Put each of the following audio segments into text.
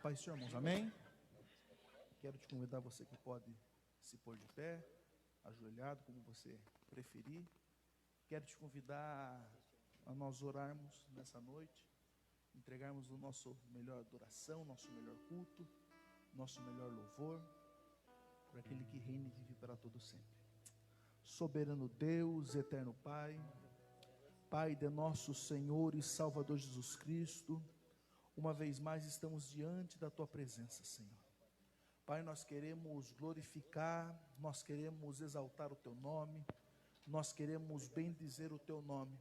Paz, Senhor, irmãos, amém? Quero te convidar, você que pode se pôr de pé, ajoelhado, como você preferir. Quero te convidar a nós orarmos nessa noite, entregarmos o nosso melhor adoração, nosso melhor culto, nosso melhor louvor, para aquele que reina e vive para todo sempre. Soberano Deus, eterno Pai, Pai de nosso Senhor e Salvador Jesus Cristo, uma vez mais estamos diante da Tua presença, Senhor. Pai, nós queremos glorificar, nós queremos exaltar o Teu nome, nós queremos bendizer o Teu nome,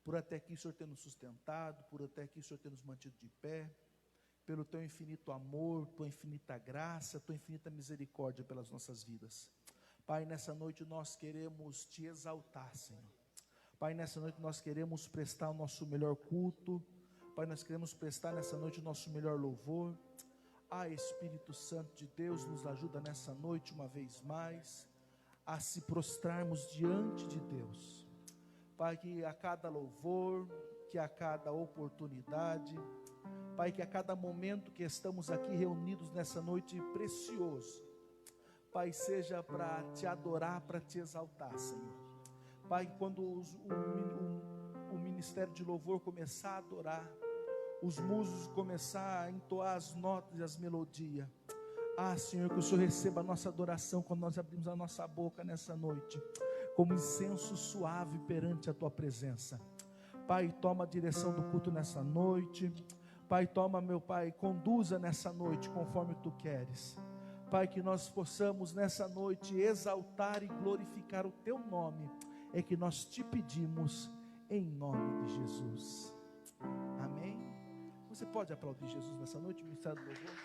por até aqui o Senhor ter nos sustentado, por até aqui o Senhor ter nos mantido de pé, pelo Teu infinito amor, Tua infinita graça, Tua infinita misericórdia pelas nossas vidas. Pai, nessa noite nós queremos Te exaltar, Senhor. Pai, nessa noite nós queremos prestar o nosso melhor culto, Pai, nós queremos prestar nessa noite o nosso melhor louvor. Espírito Santo de Deus, nos ajuda nessa noite uma vez mais a se prostrarmos diante de Deus. Pai, que a cada louvor, que a cada oportunidade, Pai, que a cada momento que estamos aqui reunidos nessa noite precioso, Pai, seja para Te adorar, para Te exaltar, Senhor. Pai, quando o ministério de louvor começar a adorar, os músicos começar a entoar as notas e as melodias, Senhor, que o Senhor receba a nossa adoração quando nós abrimos a nossa boca nessa noite, como incenso suave perante a Tua presença. Pai, toma a direção do culto nessa noite. Pai, toma, meu Pai, conduza nessa noite conforme Tu queres. Pai, que nós possamos nessa noite exaltar e glorificar o Teu nome, é que nós Te pedimos em nome de Jesus. Amém. Você pode aplaudir Jesus nessa noite, ministério do louvor?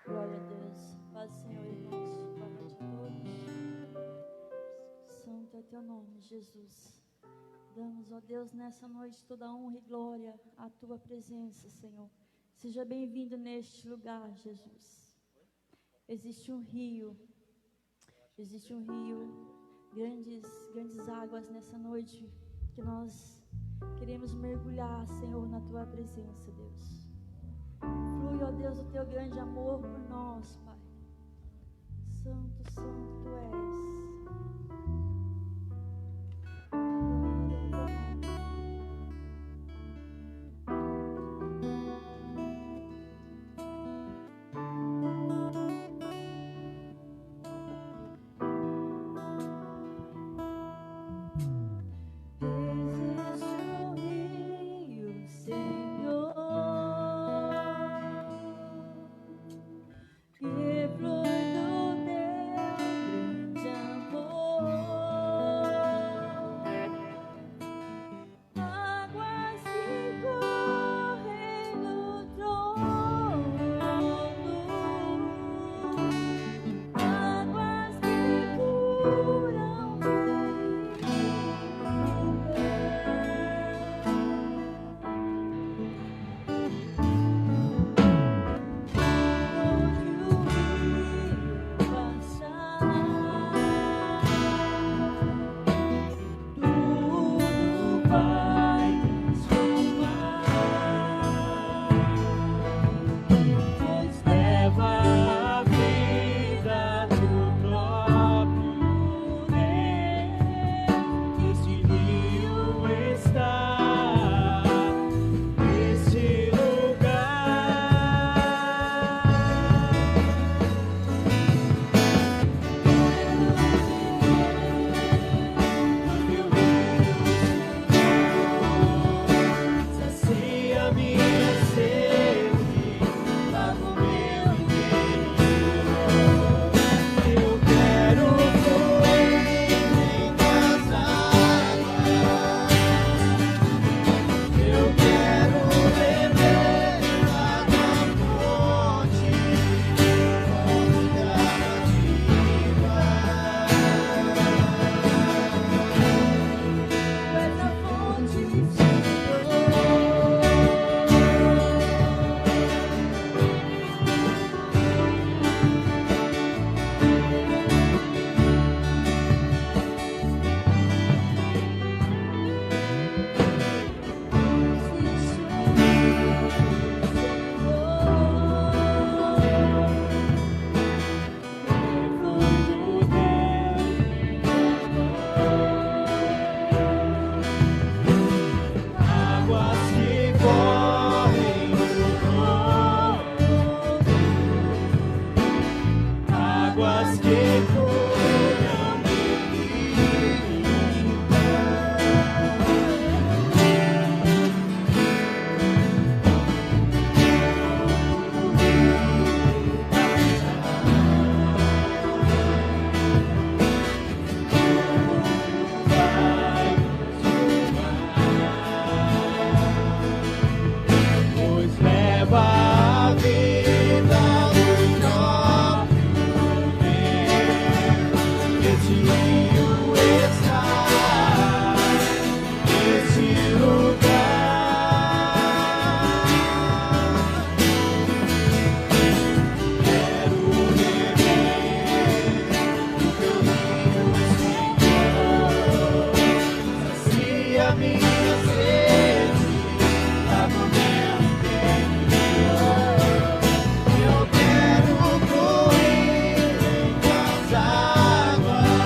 Glória a Deus. Paz do Senhor, irmãos. Boa noite a todos. Santo é Teu nome, Jesus. Damos, ó Deus, nessa noite toda honra e glória à Tua presença, Senhor. Seja bem-vindo neste lugar, Jesus. Existe um rio, grandes águas nessa noite, que nós queremos mergulhar, Senhor, na Tua presença, Deus. Flui, ó Deus, o Teu grande amor por nós, Pai. Santo, santo Tu és. Que flui do Teu grande Eu quero correr nas águas.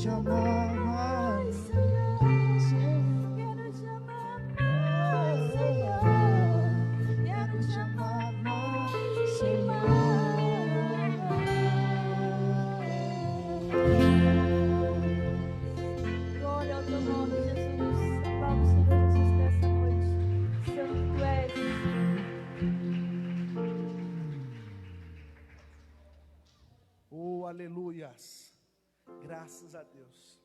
te amar mais, Senhor. Quero te amar mais, Senhor. Quero te amar mais e mais. Glória ao teu nome, Jesus. Aplauda o Senhor Jesus nessa noite. Santo tu és. Oh, aleluias. Graças a Deus.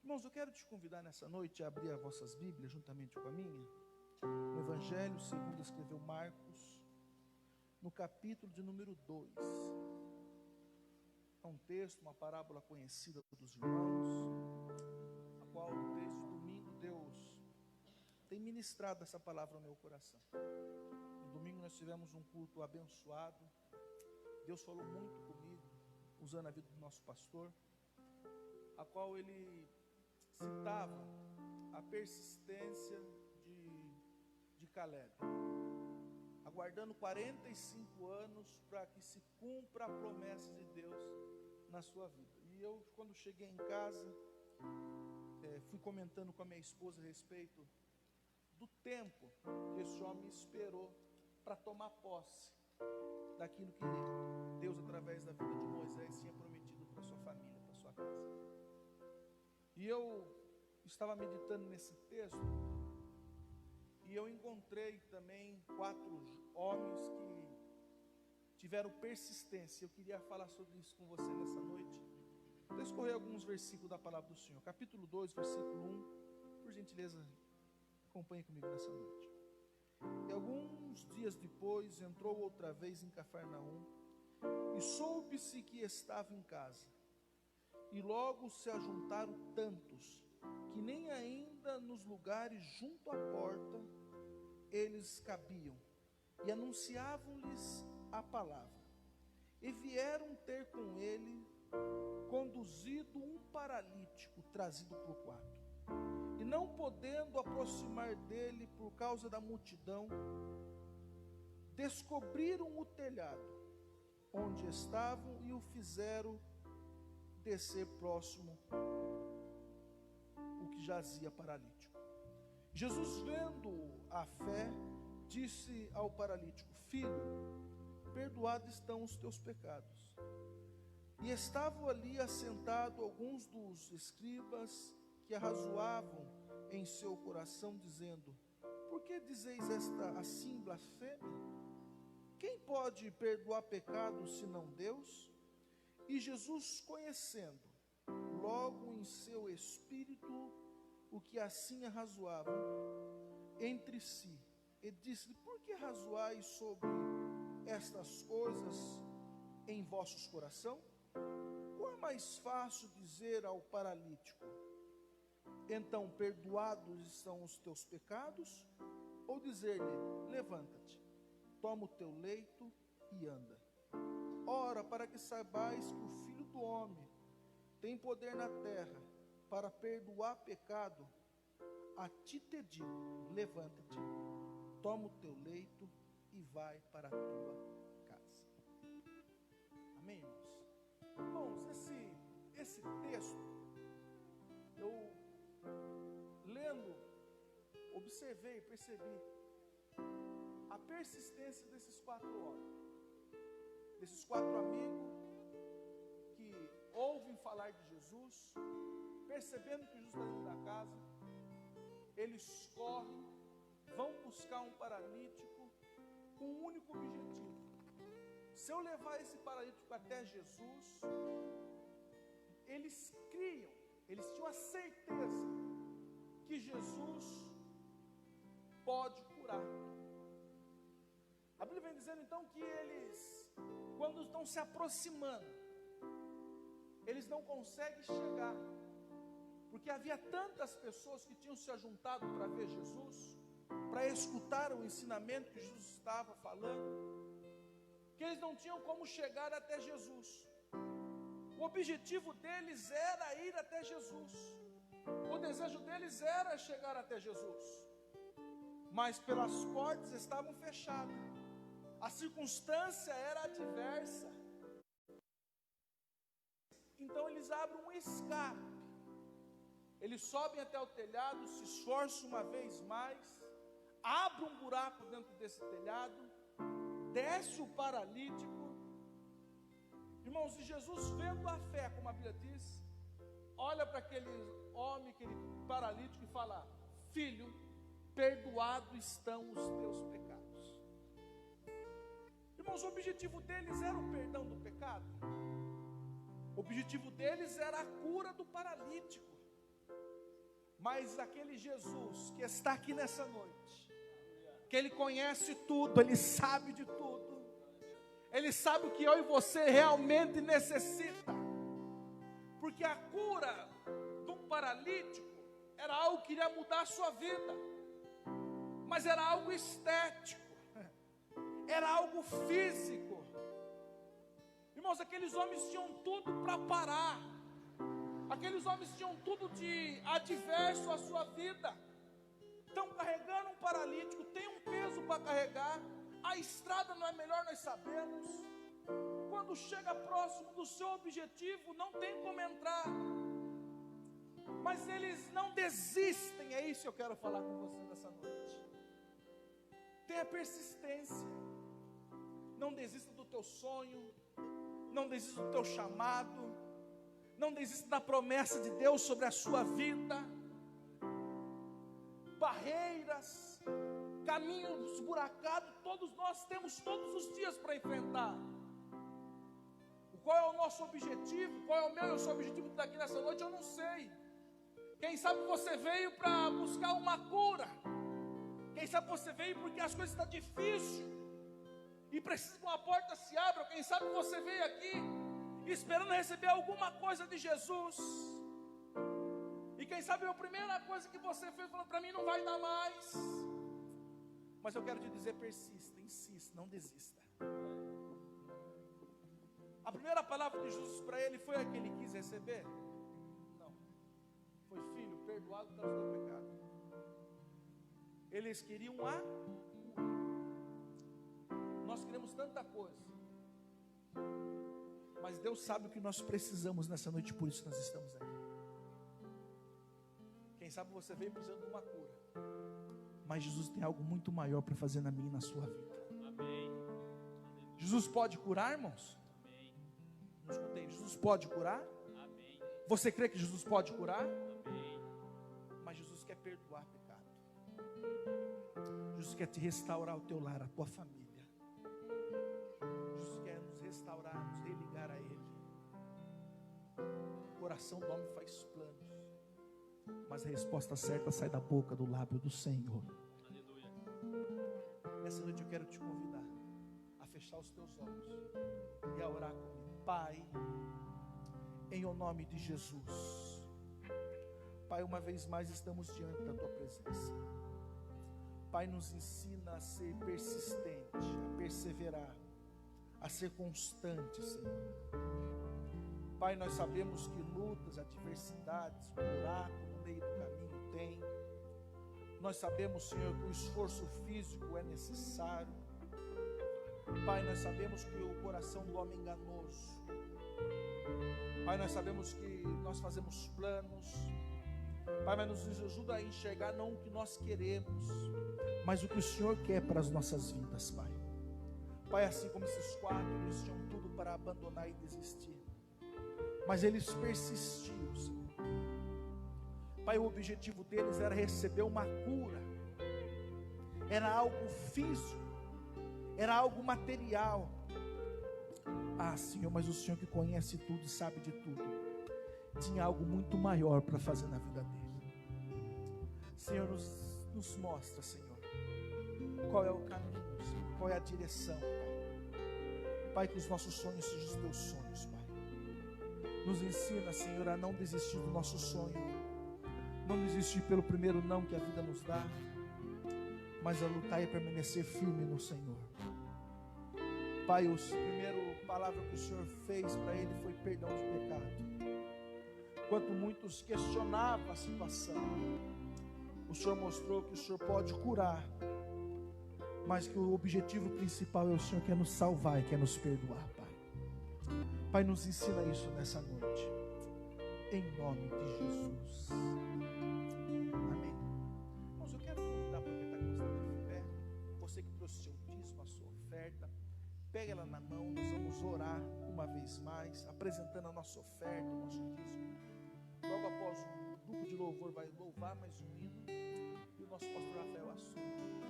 Irmãos, eu quero te convidar nessa noite a abrir as vossas Bíblias juntamente com a minha, no Evangelho segundo escreveu Marcos, no capítulo de número 2. É um texto, uma parábola conhecida dos irmãos, a qual desde domingo Deus tem ministrado essa palavra ao meu coração. No domingo nós tivemos um culto abençoado. Deus falou muito comigo, usando a vida do nosso pastor, a qual ele citava a persistência de Caleb, aguardando 45 anos para que se cumpra a promessa de Deus na sua vida. E eu, quando cheguei em casa, fui comentando com a minha esposa a respeito do tempo que esse homem esperou para tomar posse daquilo que Deus, através da vida de Moisés, tinha prometido para sua família, para sua casa. E eu estava meditando nesse texto, e eu encontrei também 4 homens que tiveram persistência. Eu queria falar sobre isso com você nessa noite. Vou escorrer alguns versículos da palavra do Senhor. Capítulo 2, versículo 1. Por gentileza, acompanhe comigo nessa noite. E alguns dias depois, entrou outra vez em Cafarnaum, e soube-se que estava em casa. E logo se ajuntaram tantos, que nem ainda nos lugares junto à porta eles cabiam, e anunciavam-lhes a palavra. E vieram ter com ele, conduzido um paralítico, trazido para o quarto. E não podendo aproximar dele por causa da multidão, descobriram o telhado onde estavam e o fizeram descer próximo o que jazia paralítico. Jesus, vendo a fé, disse ao paralítico: filho, perdoados estão os teus pecados. E estavam ali assentados alguns dos escribas que arrazoavam em seu coração, dizendo: por que dizeis esta assim blasfêmia? Quem pode perdoar pecados senão Deus? E Jesus, conhecendo logo em seu espírito o que assim arrazoavam entre si, e disse: por que arrazoais sobre estas coisas em vossos coração? Qual é mais fácil dizer ao paralítico: então perdoados estão os teus pecados? Ou dizer-lhe: levanta-te, toma o teu leito e anda? Ora, para que saibais que o Filho do Homem tem poder na terra para perdoar pecado, a ti te digo: levanta-te, toma o teu leito e vai para a tua casa. Amém, irmãos? Irmãos, esse texto, eu lendo, observei, percebi a persistência desses 4 homens, desses 4 amigos que ouvem falar de Jesus, percebendo que Jesus está dentro da casa, eles correm, vão buscar um paralítico com um único objetivo: se eu levar esse paralítico até Jesus, eles criam, eles tinham a certeza que Jesus pode curar. A Bíblia vem dizendo então que eles, quando estão se aproximando, eles não conseguem chegar, porque havia tantas pessoas que tinham se ajuntado para ver Jesus, para escutar o ensinamento que Jesus estava falando, que eles não tinham como chegar até Jesus. O objetivo deles era ir até Jesus, o desejo deles era chegar até Jesus, mas pelas portas estavam fechadas, a circunstância era adversa. Então eles abrem um escape. Eles sobem até o telhado, se esforçam uma vez mais, abrem um buraco dentro desse telhado, desce o paralítico. Irmãos, e Jesus, vendo a fé, como a Bíblia diz, olha para aquele homem, aquele paralítico e fala: filho, perdoados estão os teus pecados. Irmãos, o objetivo deles era o perdão do pecado. O objetivo deles era a cura do paralítico. Mas aquele Jesus que está aqui nessa noite, que Ele conhece tudo, Ele sabe de tudo, Ele sabe o que eu e você realmente necessita, porque a cura do paralítico era algo que iria mudar a sua vida, mas era algo estético, era algo físico. Irmãos, aqueles homens tinham tudo para parar, aqueles homens tinham tudo de adverso à sua vida, estão carregando um paralítico, tem um peso para carregar, a estrada não é melhor, nós sabemos, quando chega próximo do seu objetivo, não tem como entrar, mas eles não desistem. É isso que eu quero falar com você nessa noite. Tenha persistência, não desista do teu sonho, não desista do teu chamado, não desista da promessa de Deus sobre a sua vida. Barreiras, caminhos esburacados, todos nós temos todos os dias para enfrentar. Qual é o nosso objetivo? Qual é o meu e o seu objetivo daqui nessa noite? Eu não sei. Quem sabe você veio para buscar uma cura. Quem sabe você veio porque as coisas estão difíceis e precisa que uma porta se abra. Quem sabe você veio aqui esperando receber alguma coisa de Jesus. E quem sabe a primeira coisa que você fez falou: para mim não vai dar mais. Mas eu quero te dizer, persista, insista, não desista. A primeira palavra de Jesus para ele foi a que ele quis receber? Não. Foi: filho, perdoado está o teu pecado. Eles queriam a cura. Nós queremos tanta coisa, mas Deus sabe o que nós precisamos nessa noite, por isso nós estamos aqui. Quem sabe você veio precisando de uma cura, mas Jesus tem algo muito maior para fazer na minha e na sua vida. Amém. Jesus pode curar, irmãos? Amém. Não escutei. Jesus pode curar? Amém. Você crê que Jesus pode curar? Amém. Mas Jesus quer perdoar pecado. Jesus quer te restaurar o teu lar, a tua família. Jesus quer nos restaurar, nos religar a Ele. O coração do homem faz planos, mas a resposta certa sai da boca, do lábio do Senhor. Aleluia. Nessa noite eu quero te convidar a fechar os teus olhos e a orar comigo. Pai, em o nome de Jesus, Pai, uma vez mais estamos diante da tua presença. Pai, nos ensina a ser persistente, a perseverar, a ser constante, Senhor. Pai, nós sabemos que lutas, adversidades, buraco no meio do caminho tem. Nós sabemos, Senhor, que o esforço físico é necessário. Pai, nós sabemos que o coração do homem é enganoso. Pai, nós sabemos que nós fazemos planos. Pai, mas nos ajuda a enxergar não o que nós queremos, mas o que o Senhor quer para as nossas vidas, Pai. Pai, assim como esses quatro, eles tinham tudo para abandonar e desistir, mas eles persistiram, Senhor. Pai, o objetivo deles era receber uma cura, era algo físico, era algo material. Ah, Senhor, mas o Senhor que conhece tudo e sabe de tudo, tinha algo muito maior para fazer na vida dele. Senhor, nos mostra, Senhor, qual é o caminho, Senhor, qual é a direção, Pai. Pai, que os nossos sonhos sejam os teus sonhos, Pai. Nos ensina, Senhor, a não desistir do nosso sonho, não desistir pelo primeiro não que a vida nos dá, mas a lutar e permanecer firme no Senhor. Pai, a primeira palavra que o Senhor fez para ele foi perdão de pecado. Enquanto muitos questionavam a situação, o Senhor mostrou que o Senhor pode curar, mas que o objetivo principal é o Senhor quer nos salvar e quer nos perdoar, Pai. Pai, nos ensina isso nessa noite. em nome de Jesus. Amém. Irmãos, eu quero convidar para quem está gostando de pé, você que trouxe seu dízimo, a sua oferta, pega ela na mão, nós vamos orar uma vez mais, apresentando a nossa oferta, o nosso dízimo. Logo após o grupo de louvor vai louvar mais um hino, e o nosso pastor Rafael assume,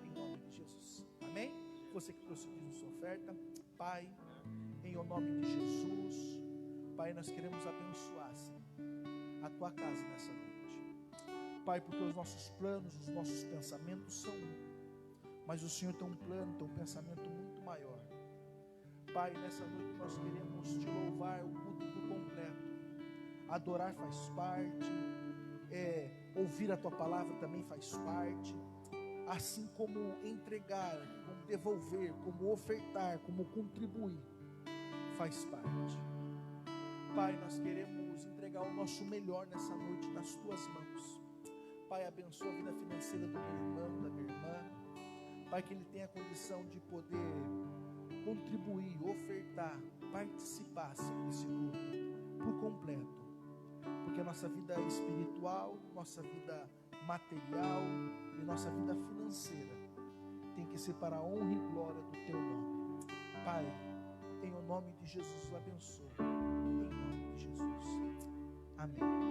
em nome de Jesus. Amém? Você que trouxe o dízimo, sua oferta, Pai, em o nome de Jesus, Pai, nós queremos abençoar, Senhor, a tua casa nessa noite. Pai, porque os nossos planos, os nossos pensamentos são mas o Senhor tem um plano, tem um pensamento muito maior. Pai, nessa noite nós queremos te louvar o culto por completo. Adorar faz parte, ouvir a tua palavra também faz parte, assim como entregar, como devolver, como ofertar, como contribuir, faz parte. Pai, nós queremos entregar o nosso melhor nessa noite nas tuas mãos. Pai, abençoa a vida financeira do meu irmão, da minha irmã. Pai, que ele tenha a condição de poder contribuir, ofertar, participar, Senhor, desse culto por completo. Porque a nossa vida espiritual, nossa vida material e nossa vida financeira tem que ser para a honra e glória do teu nome. Pai, em o nome de Jesus, o abençoe. Em nome de Jesus. Amém.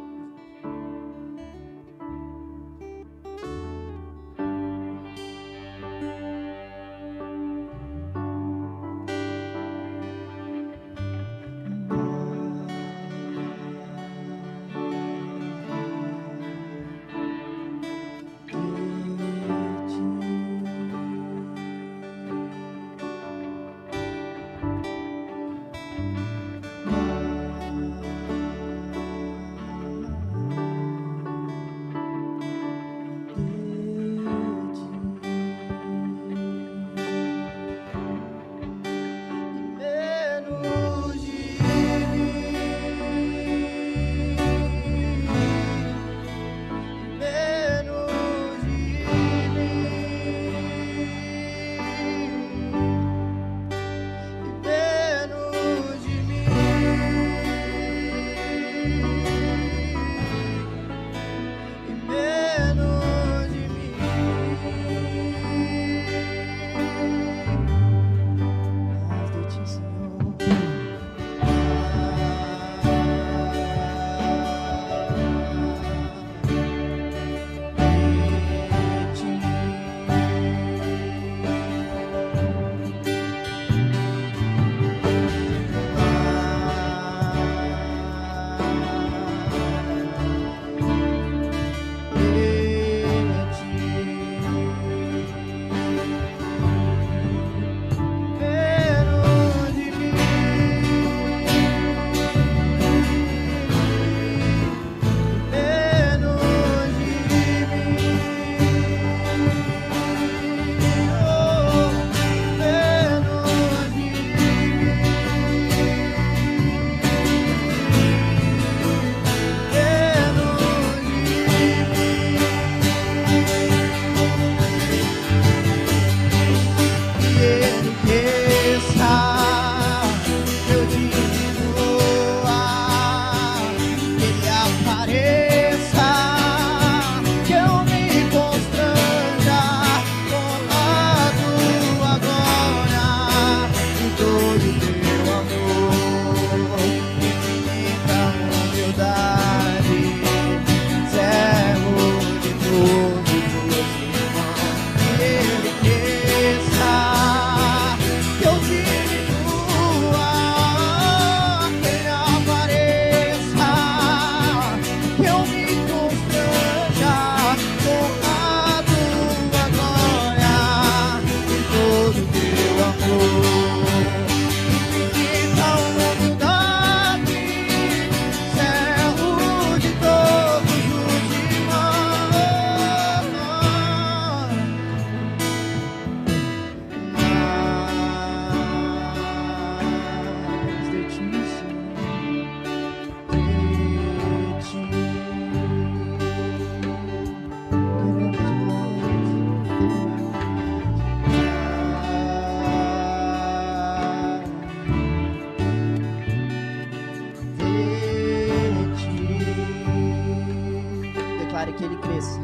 declare que ele cresça.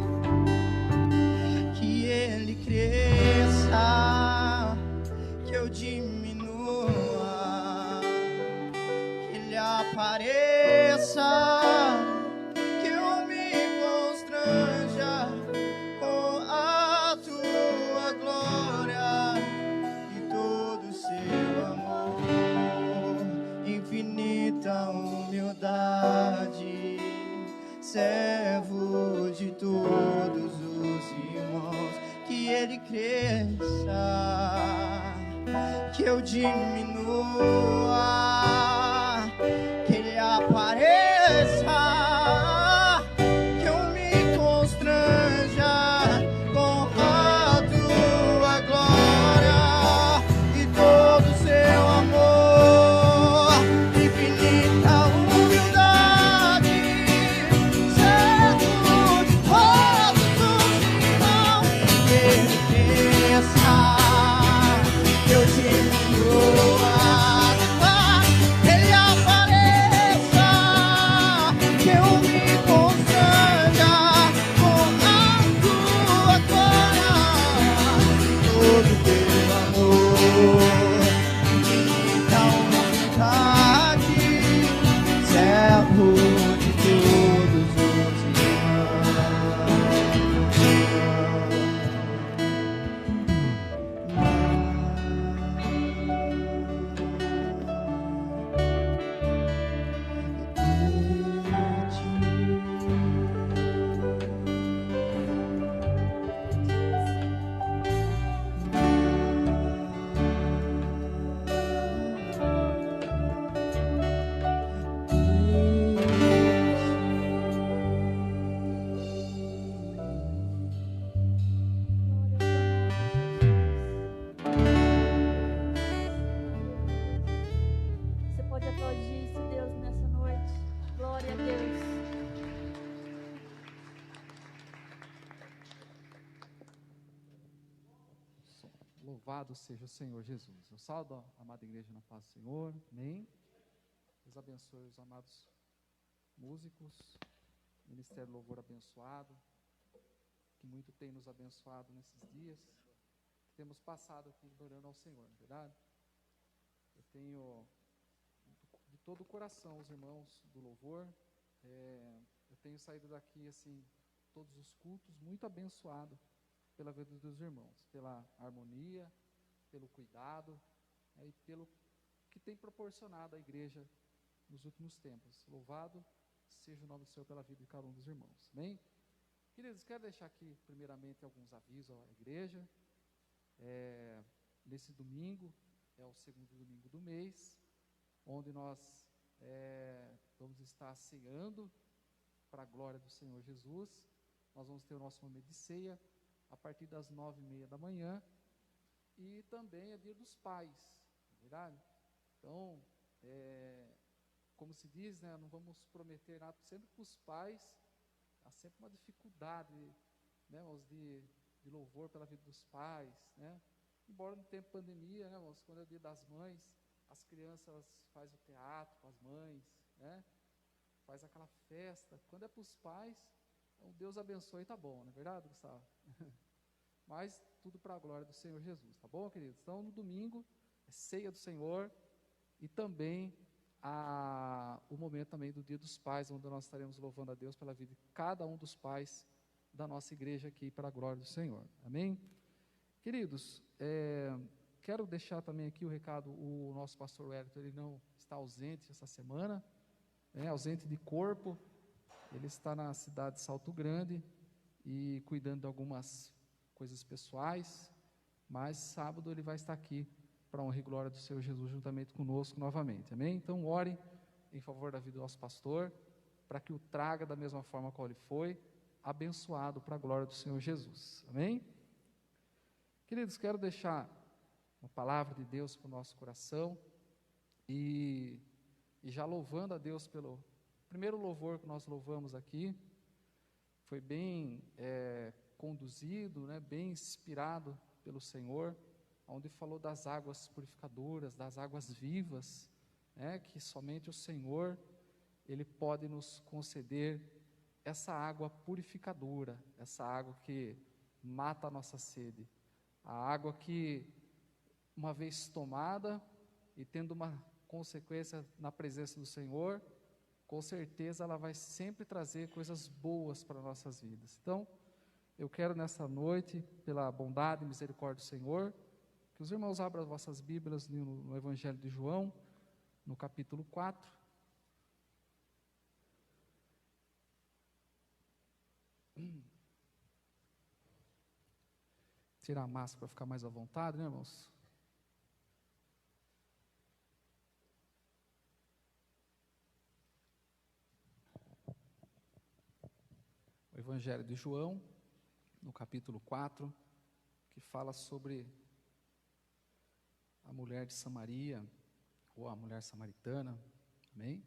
Que ele cresça, que eu diminua, que ele apareça, que eu me constranja com a tua glória e todo o seu amor, infinita humildade, servo de todos os irmãos. Que ele cresça, que eu diminua, que ele apareça, que eu me constranja com a tua glória e todo o seu amor, infinita humildade, servo de todos os irmãos. Que ele cresça, que eu diminua, que ele apareça, que eu me constranja com a tua glória, todo o teu amor, infinita humildade, servo de todos os Você pode aplaudir esse Deus nessa noite. Glória a Deus. Louvado seja o Senhor Jesus. Eu saúdo a amada igreja na paz do Senhor. Amém. Deus abençoe os amados músicos, Ministério Louvor abençoado, que muito tem nos abençoado nesses dias que temos passado aqui adorando ao Senhor, não é verdade? Eu tenho de todo o coração os irmãos do louvor. Eu tenho saído daqui assim, todos os cultos, muito abençoado pela vida dos irmãos, pela harmonia, pelo cuidado, e pelo que tem proporcionado a igreja nos últimos tempos. Louvado seja o nome do Senhor pela vida de cada um dos irmãos. Amém? Queridos, quero deixar aqui primeiramente alguns avisos à igreja. Nesse domingo, é o segundo domingo do mês, onde nós vamos estar ceando para a glória do Senhor Jesus. Nós vamos ter o nosso momento de ceia a partir das 9h30 da manhã, e também é dia dos pais, não é verdade? Então, como se diz, né, não vamos prometer nada, sempre para os pais, há sempre uma dificuldade, né, de louvor pela vida dos pais, né? Embora no tempo de pandemia, né, irmãos, quando é o dia das mães, as crianças fazem o teatro com as mães, né? Faz aquela festa. Quando é para os pais, então Deus abençoe, tá bom, não é verdade, Gustavo? Mas tudo para a glória do Senhor Jesus, tá bom, queridos? Então, no domingo, é ceia do Senhor, e também o momento também do Dia dos Pais, onde nós estaremos louvando a Deus pela vida de cada um dos pais da nossa igreja aqui, para a glória do Senhor. Amém? Queridos, quero deixar também aqui o recado. O nosso pastor Wellington, ele não está ausente essa semana, ausente de corpo. Ele está na cidade de Salto Grande e cuidando de algumas coisas pessoais, mas sábado ele vai estar aqui para a honra e glória do Senhor Jesus juntamente conosco novamente. Amém? Então ore em favor da vida do nosso pastor, para que o traga da mesma forma qual ele foi, abençoado para a glória do Senhor Jesus. Amém? Queridos, quero deixar uma palavra de Deus para o nosso coração, e já louvando a Deus pelo primeiro louvor que nós louvamos aqui. Foi bem conduzido, né, bem inspirado pelo Senhor, onde falou das águas purificadoras, das águas vivas, que somente o Senhor, Ele pode nos conceder essa água purificadora, essa água que mata a nossa sede, a água que, uma vez tomada e tendo uma consequência na presença do Senhor, com certeza ela vai sempre trazer coisas boas para nossas vidas. Então, eu quero nessa noite, pela bondade e misericórdia do Senhor, que os irmãos abram as vossas Bíblias no Evangelho de João, no capítulo 4. Tirar a máscara para ficar mais à vontade, né, irmãos? O Evangelho de João, no capítulo 4, que fala sobre a mulher de Samaria, ou a mulher samaritana, amém?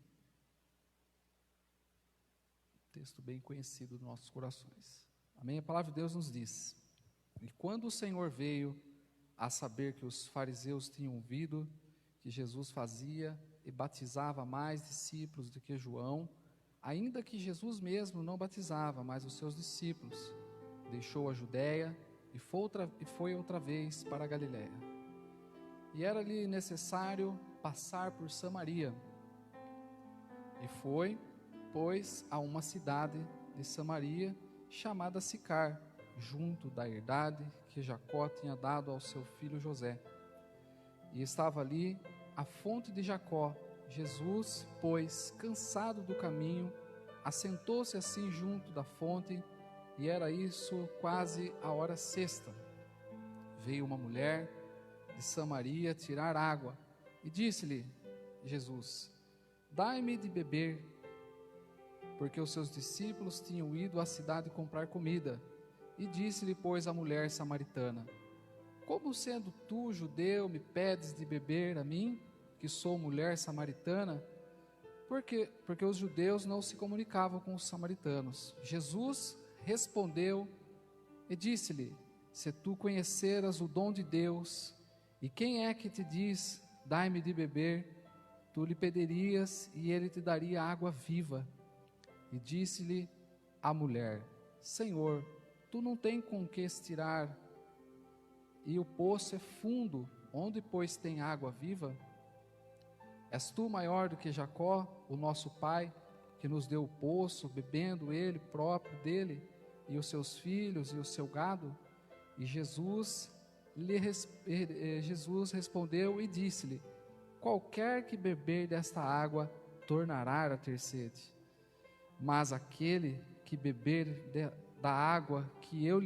Texto bem conhecido dos nossos corações, amém? A palavra de Deus nos diz: e quando o Senhor veio a saber que os fariseus tinham ouvido que Jesus fazia e batizava mais discípulos do que João, ainda que Jesus mesmo não batizava, mas os seus discípulos, deixou a Judéia e foi outra vez para a Galiléia. E era-lhe necessário passar por Samaria. E foi, pois, a uma cidade de Samaria, chamada Sicar, junto da herdade que Jacó tinha dado ao seu filho José. E estava ali a fonte de Jacó. Jesus, pois, cansado do caminho, assentou-se assim junto da fonte, e era isso quase a hora sexta. Veio uma mulher de Samaria tirar água, e disse-lhe Jesus: dai-me de beber, porque os seus discípulos tinham ido à cidade comprar comida. E disse-lhe, pois, a mulher samaritana: como sendo tu, judeu, me pedes de beber a mim, que sou mulher samaritana? Porque os judeus não se comunicavam com os samaritanos. Jesus respondeu e disse-lhe: se tu conheceras o dom de Deus, e quem é que te diz, dai-me de beber, tu lhe pedirias, e ele te daria água viva. E disse-lhe a mulher: Senhor, tu não tens com que estirar, e o poço é fundo, onde, pois, tem água viva? És tu maior do que Jacó, o nosso pai, que nos deu o poço, bebendo ele próprio dele, e os seus filhos e o seu gado? E Jesus respondeu e disse-lhe: qualquer que beber desta água tornará a ter sede, mas aquele que beber da água que eu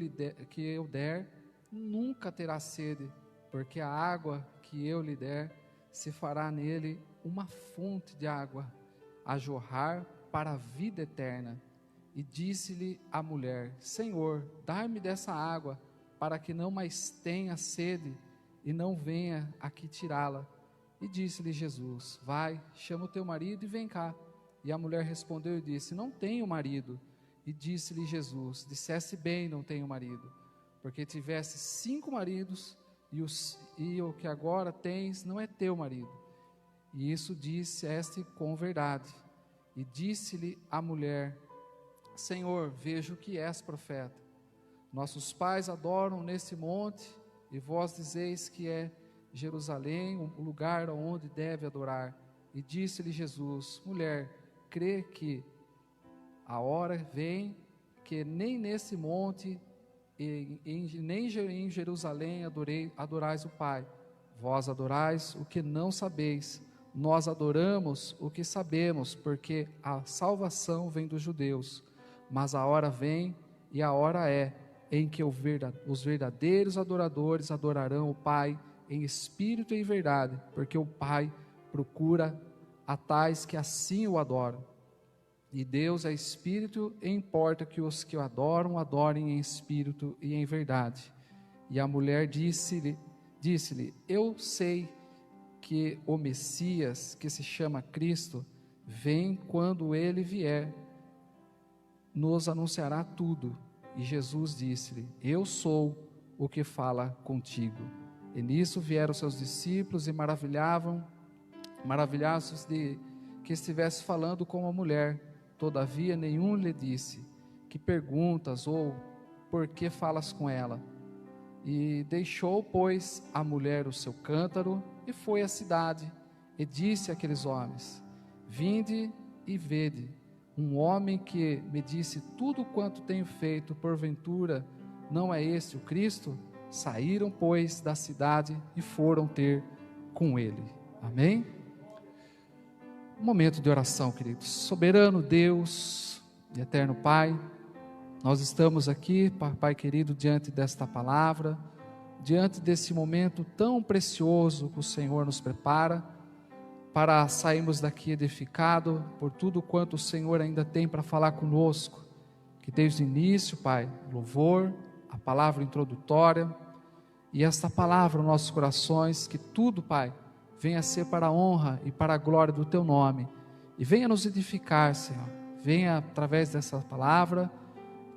der nunca terá sede, porque a água que eu lhe der se fará nele uma fonte de água a jorrar para a vida eterna. E disse-lhe a mulher: Senhor, dai-me dessa água, para que não mais tenha sede e não venha aqui tirá-la. E disse-lhe Jesus: vai, chama o teu marido e vem cá. E a mulher respondeu e disse: não tenho marido. E disse-lhe Jesus: disseste bem, não tenho marido, porque tiveste 5 maridos, e o que agora tens não é teu marido. E isso disseste com verdade. E disse-lhe a mulher: Senhor, vejo que és profeta. Nossos pais adoram nesse monte, e vós dizeis que é Jerusalém o lugar onde deve adorar. E disse-lhe Jesus: mulher, crê que a hora vem que nem nesse monte nem em Jerusalém adorais o Pai. Vós adorais o que não sabeis, nós adoramos o que sabemos, porque a salvação vem dos judeus. Mas a hora vem, e a hora é, em que os verdadeiros adoradores adorarão o Pai em espírito e em verdade, porque o Pai procura a tais que assim o adoram. E Deus é espírito, e importa que os que o adoram, adorem em espírito e em verdade. E a mulher disse-lhe, eu sei que o Messias, que se chama Cristo, vem. Quando ele vier, nos anunciará tudo. E Jesus disse-lhe: eu sou o que fala contigo. E nisso vieram seus discípulos e maravilhavam-se de que estivesse falando com uma mulher. Todavia nenhum lhe disse: que perguntas, ou por que falas com ela? E deixou, pois, a mulher o seu cântaro, e foi à cidade, e disse àqueles homens: vinde e vede, um homem que me disse tudo quanto tenho feito, porventura não é este o Cristo? Saíram, pois, da cidade e foram ter com ele. Amém? Um momento de oração, queridos. Soberano Deus e eterno Pai, nós estamos aqui, Pai querido, diante desta palavra, diante desse momento tão precioso que o Senhor nos prepara, para sairmos daqui edificado por tudo quanto o Senhor ainda tem para falar conosco, que desde o início, Pai, louvor, a palavra introdutória, e esta palavra nos nossos corações, que tudo, Pai, venha ser para a honra e para a glória do Teu nome, e venha nos edificar, Senhor, venha através dessa palavra,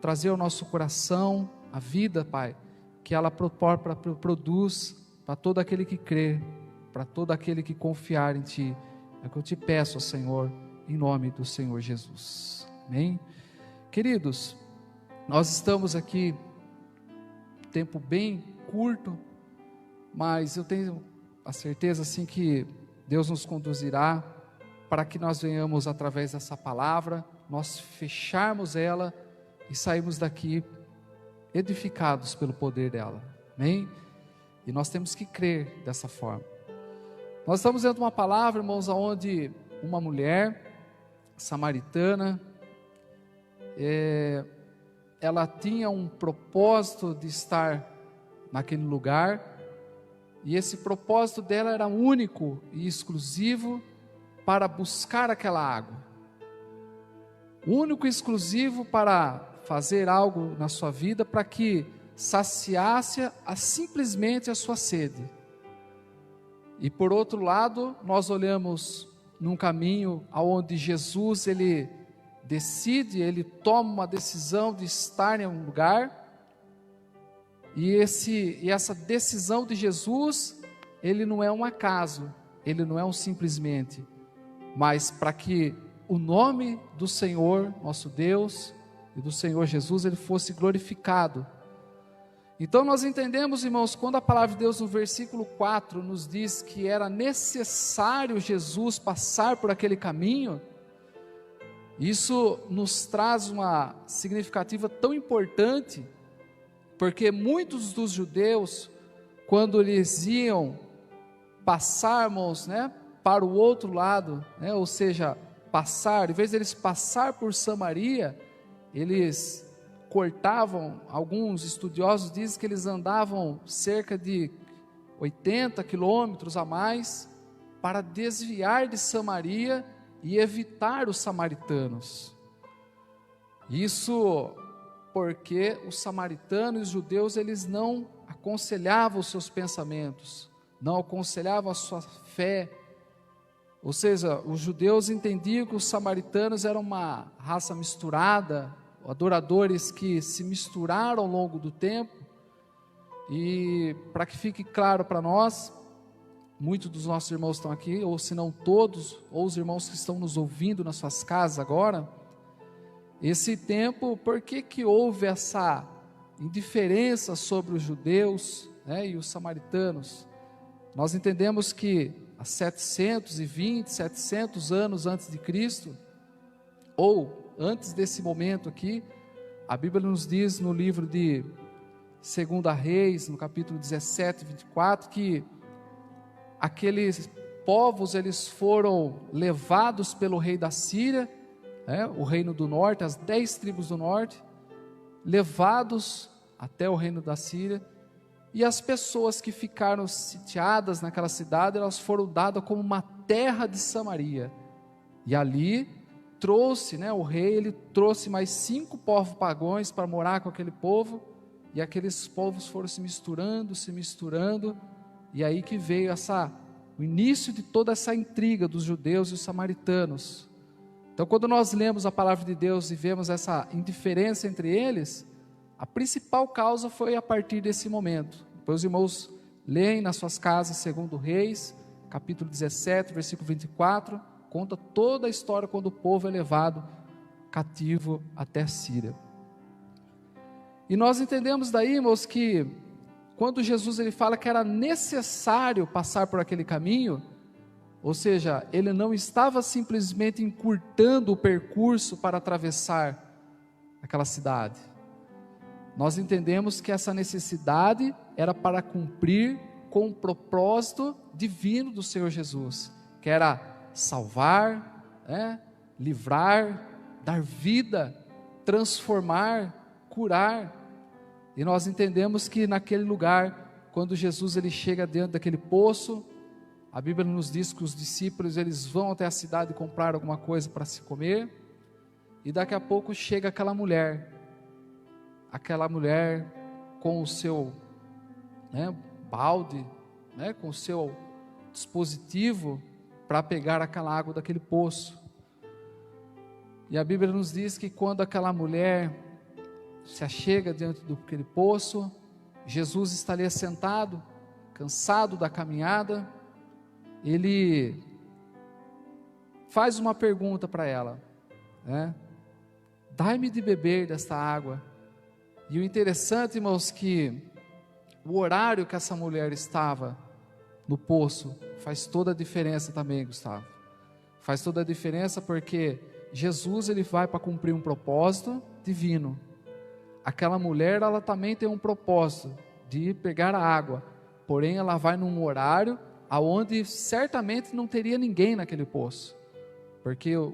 trazer ao nosso coração a vida, Pai, que ela produz para todo aquele que crê, para todo aquele que confiar em Ti. É o que eu te peço, Senhor, em nome do Senhor Jesus. Amém? Queridos, nós estamos aqui, tempo bem curto, mas eu tenho a certeza, assim, que Deus nos conduzirá para que nós venhamos, através dessa palavra, nós fecharmos ela e sairmos daqui edificados pelo poder dela. Amém? E nós temos que crer dessa forma. Nós estamos dentro de uma palavra, irmãos, onde uma mulher samaritana, ela tinha um propósito de estar naquele lugar, e esse propósito dela era único e exclusivo para buscar aquela água, único e exclusivo para fazer algo na sua vida para que saciasse simplesmente a sua sede. E por outro lado, nós olhamos num caminho onde Jesus, ele decide, ele toma uma decisão de estar em um lugar, e essa decisão de Jesus, ele não é um acaso, ele não é um simplesmente, mas para que o nome do Senhor, nosso Deus, e do Senhor Jesus, ele fosse glorificado. Então nós entendemos, irmãos, quando a palavra de Deus no versículo 4 nos diz que era necessário Jesus passar por aquele caminho, isso nos traz uma significativa tão importante, porque muitos dos judeus, quando eles iam passar, irmãos, para o outro lado, ou seja, passar, em vez deles passar por Samaria, eles cortavam, alguns estudiosos dizem que eles andavam cerca de 80 quilômetros a mais, para desviar de Samaria e evitar os samaritanos. Isso porque os samaritanos e os judeus, eles não aconselhavam os seus pensamentos, não aconselhavam a sua fé. Ou seja, os judeus entendiam que os samaritanos eram uma raça misturada, adoradores que se misturaram ao longo do tempo. E para que fique claro para nós, muitos dos nossos irmãos estão aqui, ou se não todos, ou os irmãos que estão nos ouvindo nas suas casas agora, esse tempo, por que houve essa indiferença sobre os judeus, e os samaritanos? Nós entendemos que há 700 anos antes de Cristo, ou antes desse momento aqui, a Bíblia nos diz no livro de 2 Reis, no capítulo 17, 24, que aqueles povos, eles foram levados pelo rei da Síria, o reino do norte, as 10 tribos do norte, levados até o reino da Síria, e as pessoas que ficaram sitiadas naquela cidade, elas foram dadas como uma terra de Samaria, e ali trouxe, o rei, ele trouxe mais 5 povos pagãos para morar com aquele povo, e aqueles povos foram se misturando, e aí que veio o início de toda essa intriga dos judeus e os samaritanos. Então, quando nós lemos a palavra de Deus e vemos essa indiferença entre eles, a principal causa foi a partir desse momento. Depois os irmãos leem nas suas casas 2 Reis, capítulo 17, versículo 24, conta toda a história quando o povo é levado cativo até Síria. E nós entendemos daí, irmãos, que quando Jesus ele fala que era necessário passar por aquele caminho, ou seja, ele não estava simplesmente encurtando o percurso para atravessar aquela cidade. Nós entendemos que essa necessidade era para cumprir com o propósito divino do Senhor Jesus, que era salvar, livrar, dar vida, transformar, curar. E nós entendemos que naquele lugar, quando Jesus ele chega dentro daquele poço, a Bíblia nos diz que os discípulos eles vão até a cidade comprar alguma coisa para se comer, e daqui a pouco chega aquela mulher com o seu balde, com o seu dispositivo para pegar aquela água daquele poço. E a Bíblia nos diz que quando aquela mulher se achega diante daquele poço, Jesus está ali sentado, cansado da caminhada. Ele faz uma pergunta para ela, dai-me de beber desta água. E o interessante, irmãos, que o horário que essa mulher estava no poço faz toda a diferença também, Gustavo. Faz toda a diferença porque Jesus ele vai para cumprir um propósito divino. Aquela mulher ela também tem um propósito de pegar a água, porém ela vai num horário aonde certamente não teria ninguém naquele poço, porque o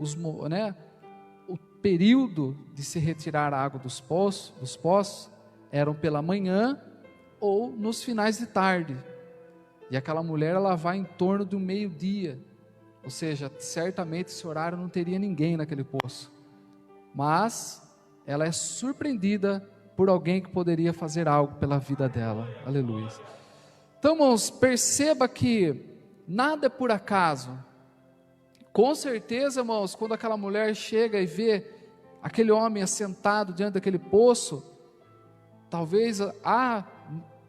período de se retirar a água dos poços eram pela manhã ou nos finais de tarde, e aquela mulher ela vai em torno do meio-dia, ou seja, certamente esse horário não teria ninguém naquele poço, mas ela é surpreendida por alguém que poderia fazer algo pela vida dela, aleluia. Então, irmãos, perceba que nada é por acaso. Com certeza, irmãos, quando aquela mulher chega e vê aquele homem assentado diante daquele poço, talvez há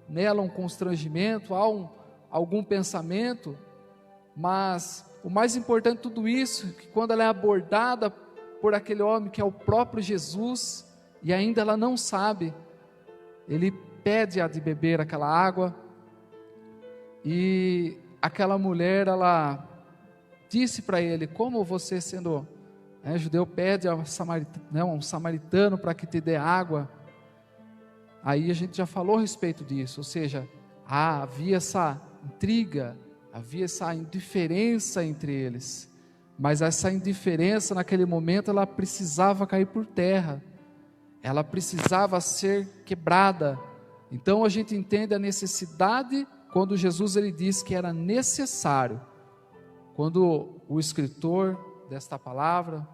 nela um constrangimento, algum pensamento, mas o mais importante de tudo isso é que quando ela é abordada por aquele homem que é o próprio Jesus, e ainda ela não sabe, ele pede-a de beber aquela água, e aquela mulher, ela disse para ele, como você sendo judeu pede a um samaritano para que te dê água. Aí a gente já falou a respeito disso, ou seja, havia essa intriga, havia essa indiferença entre eles, mas essa indiferença naquele momento ela precisava cair por terra, ela precisava ser quebrada. Então a gente entende a necessidade quando Jesus ele diz que era necessário, quando o escritor desta palavra,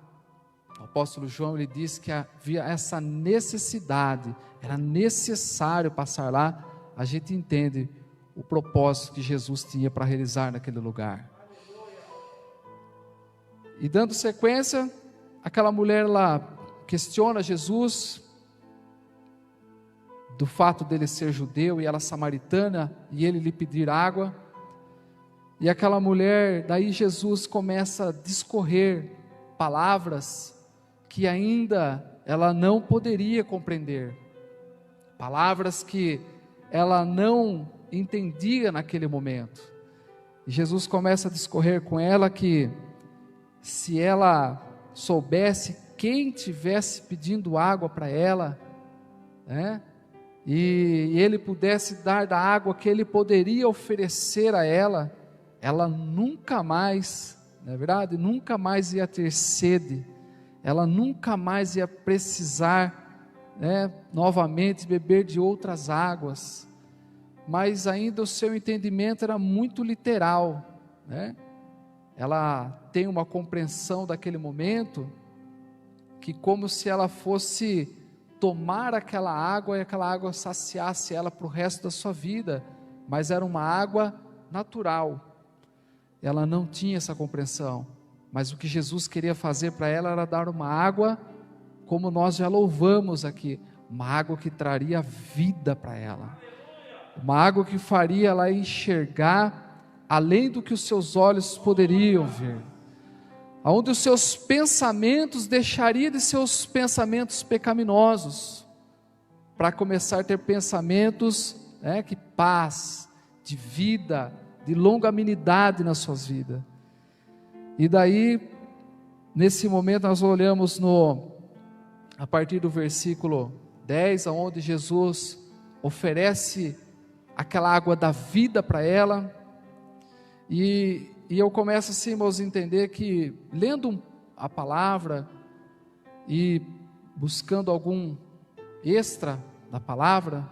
o apóstolo João, ele diz que havia essa necessidade, era necessário passar lá, a gente entende o propósito que Jesus tinha para realizar naquele lugar. E dando sequência, aquela mulher lá questiona Jesus do fato dele ser judeu e ela samaritana, e ele lhe pedir água, e aquela mulher, daí Jesus começa a discorrer palavras que ainda ela não poderia compreender, palavras que ela não entendia naquele momento, e Jesus começa a discorrer com ela que se ela soubesse quem tivesse pedindo água para ela, e ele pudesse dar da água que ele poderia oferecer a ela, ela nunca mais, não é verdade? Nunca mais ia ter sede, ela nunca mais ia precisar, novamente beber de outras águas, mas ainda o seu entendimento era muito literal, ela tem uma compreensão daquele momento, que como se ela fosse tomar aquela água e aquela água saciasse ela para o resto da sua vida, mas era uma água natural. Ela não tinha essa compreensão, mas o que Jesus queria fazer para ela era dar uma água, como nós já louvamos aqui, uma água que traria vida para ela, uma água que faria ela enxergar além do que os seus olhos poderiam ver, onde os seus pensamentos deixariam de ser os pensamentos pecaminosos, para começar a ter pensamentos que paz, de vida, de longanimidade nas suas vidas. E daí, nesse momento, nós olhamos a partir do versículo 10, onde Jesus oferece aquela água da vida para ela, e eu começo assim, irmãos, a entender que, lendo a palavra e buscando algum extra da palavra,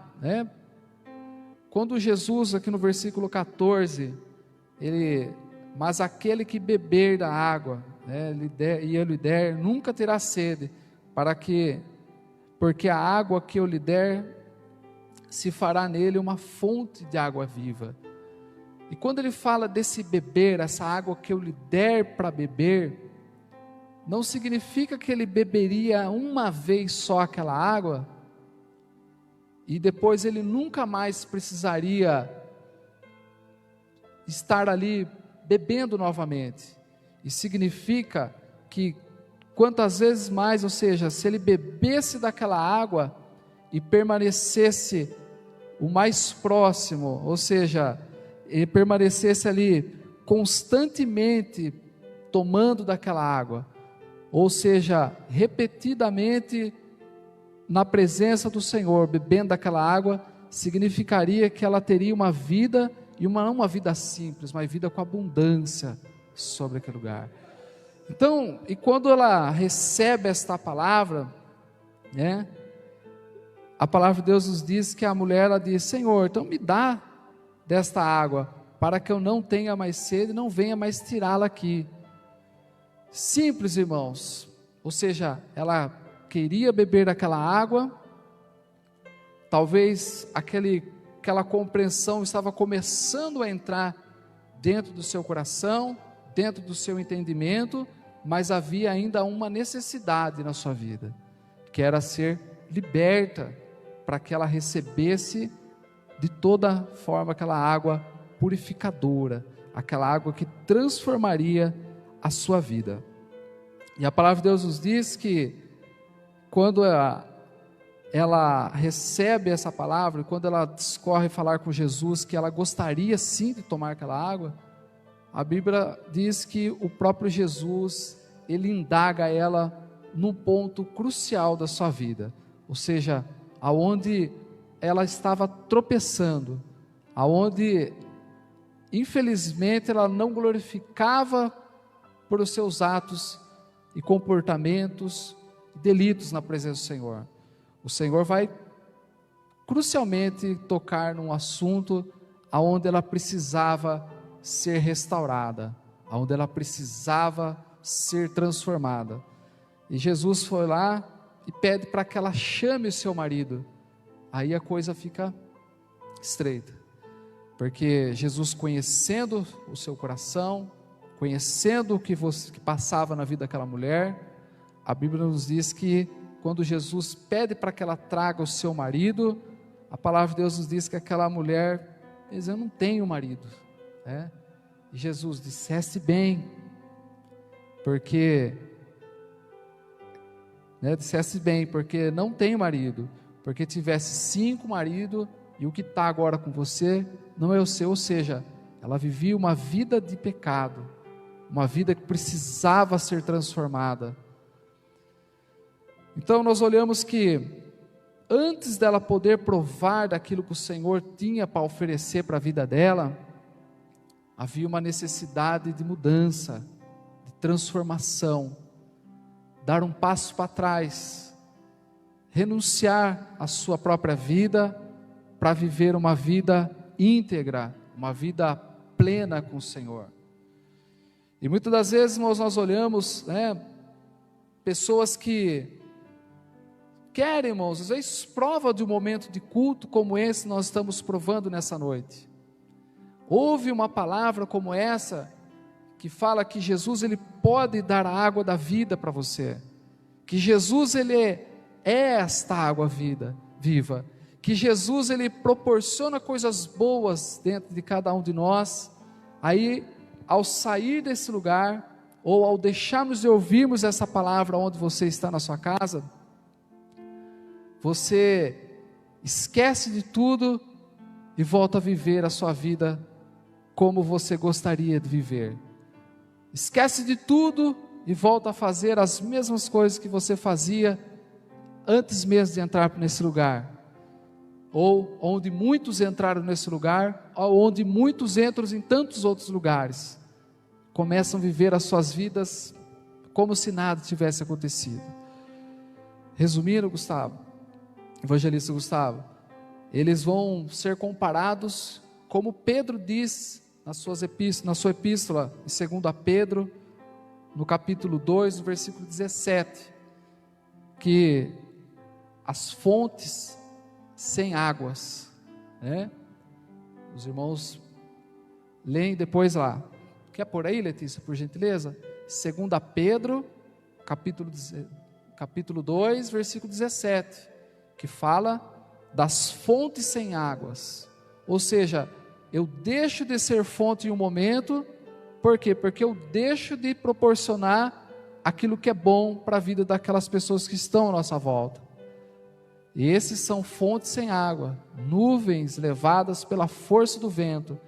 quando Jesus, aqui no versículo 14, mas aquele que beber da água, e eu lhe der, nunca terá sede, porque a água que eu lhe der, se fará nele uma fonte de água viva. E quando ele fala desse beber, essa água que eu lhe der para beber, não significa que ele beberia uma vez só aquela água, e depois ele nunca mais precisaria estar ali bebendo novamente. E significa que quantas vezes mais, ou seja, se ele bebesse daquela água e permanecesse o mais próximo, ou seja, ele permanecesse ali constantemente tomando daquela água, ou seja, repetidamente na presença do Senhor, bebendo daquela água, significaria que ela teria uma vida, e não uma vida simples, mas vida com abundância sobre aquele lugar. Então, e quando ela recebe esta palavra, a palavra de Deus nos diz que a mulher, ela diz: Senhor, então me dá desta água, para que eu não tenha mais sede, não venha mais tirá-la aqui. Simples, irmãos, ou seja, ela queria beber daquela água, talvez aquela compreensão estava começando a entrar dentro do seu coração, dentro do seu entendimento, mas havia ainda uma necessidade na sua vida, que era ser liberta, para que ela recebesse de toda forma aquela água purificadora, aquela água que transformaria a sua vida. E a palavra de Deus nos diz que quando ela recebe essa palavra, quando ela discorre falar com Jesus que ela gostaria sim de tomar aquela água, a Bíblia diz que o próprio Jesus, ele indaga ela num ponto crucial da sua vida, ou seja, aonde ela estava tropeçando, aonde infelizmente ela não glorificava por os seus atos e comportamentos, delitos na presença do Senhor. O Senhor vai crucialmente tocar num assunto aonde ela precisava ser restaurada, aonde ela precisava ser transformada. E Jesus foi lá e pede para que ela chame o seu marido. Aí a coisa fica estreita, porque Jesus, conhecendo o seu coração, conhecendo o que passava na vida daquela mulher, a Bíblia nos diz que quando Jesus pede para que ela traga o seu marido, a palavra de Deus nos diz que aquela mulher diz: eu não tenho marido. E Jesus dissesse bem, porque não tenho marido, porque tivesse 5 maridos, e o que está agora com você não é o seu. Ou seja, ela vivia uma vida de pecado, uma vida que precisava ser transformada. Então nós olhamos que antes dela poder provar daquilo que o Senhor tinha para oferecer para a vida dela, havia uma necessidade de mudança, de transformação, dar um passo para trás, renunciar à sua própria vida para viver uma vida íntegra, uma vida plena com o Senhor. E muitas das vezes nós olhamos, pessoas que querem, irmãos, às vezes prova de um momento de culto como esse nós estamos provando nessa noite. Ouve uma palavra como essa, que fala que Jesus, ele pode dar a água da vida para você, que Jesus, ele é esta água viva, que Jesus, ele proporciona coisas boas dentro de cada um de nós. Aí, ao sair desse lugar, ou ao deixarmos de ouvirmos essa palavra onde você está na sua casa, você esquece de tudo e volta a viver a sua vida como você gostaria de viver. Esquece de tudo e volta a fazer as mesmas coisas que você fazia antes mesmo de entrar nesse lugar. Ou onde muitos entraram nesse lugar, ou onde muitos entram em tantos outros lugares. Começam a viver as suas vidas como se nada tivesse acontecido. Resumindo, Gustavo, evangelista Gustavo, eles vão ser comparados, como Pedro diz na sua epístola, em 2 Pedro, no capítulo 2, no versículo 17, que as fontes sem águas, né? Os irmãos leem depois lá. Quer por aí, Letícia, por gentileza? 2 Pedro, capítulo 2, versículo 17, que fala das fontes sem águas. Ou seja, eu deixo de ser fonte em um momento, por quê? Porque eu deixo de proporcionar aquilo que é bom para a vida daquelas pessoas que estão à nossa volta. E esses são fontes sem água, nuvens levadas pela força do vento,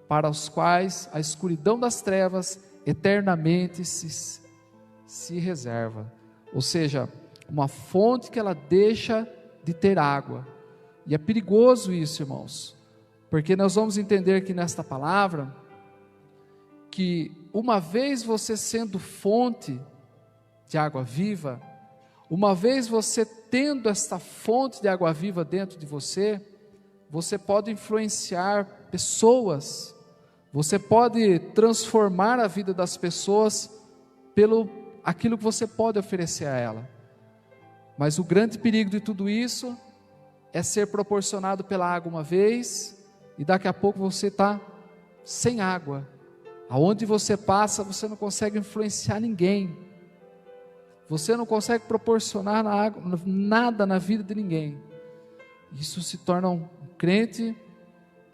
para os quais a escuridão das trevas eternamente se reserva. Ou seja, uma fonte que ela deixa de ter água. E é perigoso isso, irmãos, porque nós vamos entender aqui nesta palavra, que uma vez você sendo fonte de água viva, uma vez você tendo esta fonte de água viva dentro de você, você pode influenciar pessoas, você pode transformar a vida das pessoas pelo aquilo que você pode oferecer a ela. Mas o grande perigo de tudo isso é ser proporcionado pela água uma vez e daqui a pouco você está sem água. Aonde você passa, você não consegue influenciar ninguém. Você não consegue proporcionar nada na vida de ninguém. Isso se torna um crente,